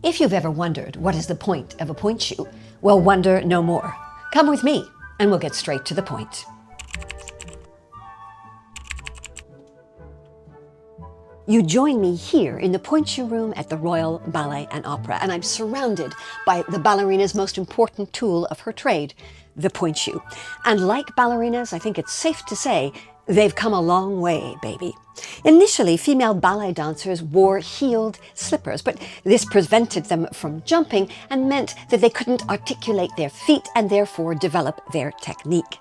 If you've ever wondered what is the point of a pointe shoe, well, wonder no more. Come with me and we'll get straight to the point. You join me here in the pointe shoe room at the Royal Ballet and Opera, and I'm surrounded by the ballerina's most important tool of her trade, the pointe shoe. And like ballerinas, I think it's safe to say they've come a long way, baby. Initially, female ballet dancers wore heeled slippers, but this prevented them from jumping and meant that they couldn't articulate their feet and therefore develop their technique.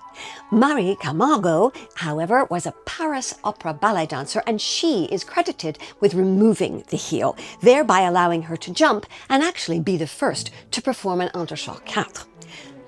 Marie Camargo, however, was a Paris opera ballet dancer, and she is credited with removing the heel, thereby allowing her to jump and actually be the first to perform an entrechoc quatre.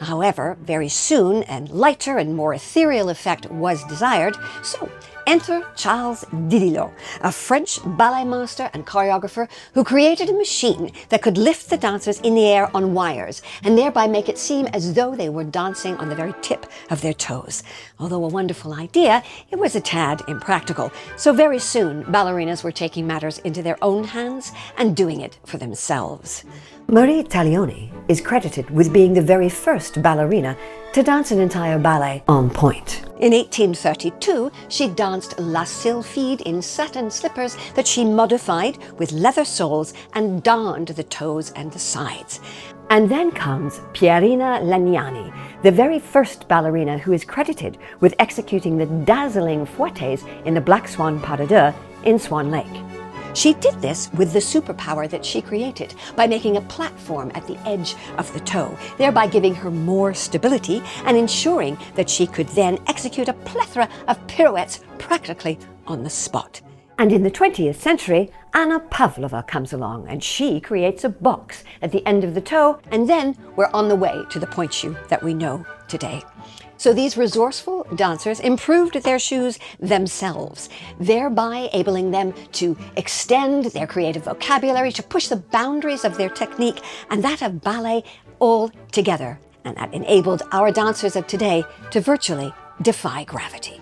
However, very soon, a lighter and more ethereal effect was desired, so enter Charles Didilot, a French ballet master and choreographer who created a machine that could lift the dancers in the air on wires and thereby make it seem as though they were dancing on the very tip of their toes. Although a wonderful idea, it was a tad impractical, so very soon ballerinas were taking matters into their own hands and doing it for themselves. Marie Taglioni is credited with being the very first ballerina to dance an entire ballet en pointe. In 1832, she danced La Sylphide in satin slippers that she modified with leather soles and darned the toes and the sides. And then comes Pierina Legnani, the very first ballerina who is credited with executing the dazzling fouettes in the Black Swan pas de deux in Swan Lake. She did this with the superpower that she created by making a platform at the edge of the toe, thereby giving her more stability and ensuring that she could then execute a plethora of pirouettes practically on the spot. And in the 20th century, Anna Pavlova comes along and she creates a box at the end of the toe, and then we're on the way to the pointe shoe that we know today. So these resourceful dancers improved their shoes themselves, thereby enabling them to extend their creative vocabulary, to push the boundaries of their technique and that of ballet all together. And that enabled our dancers of today to virtually defy gravity.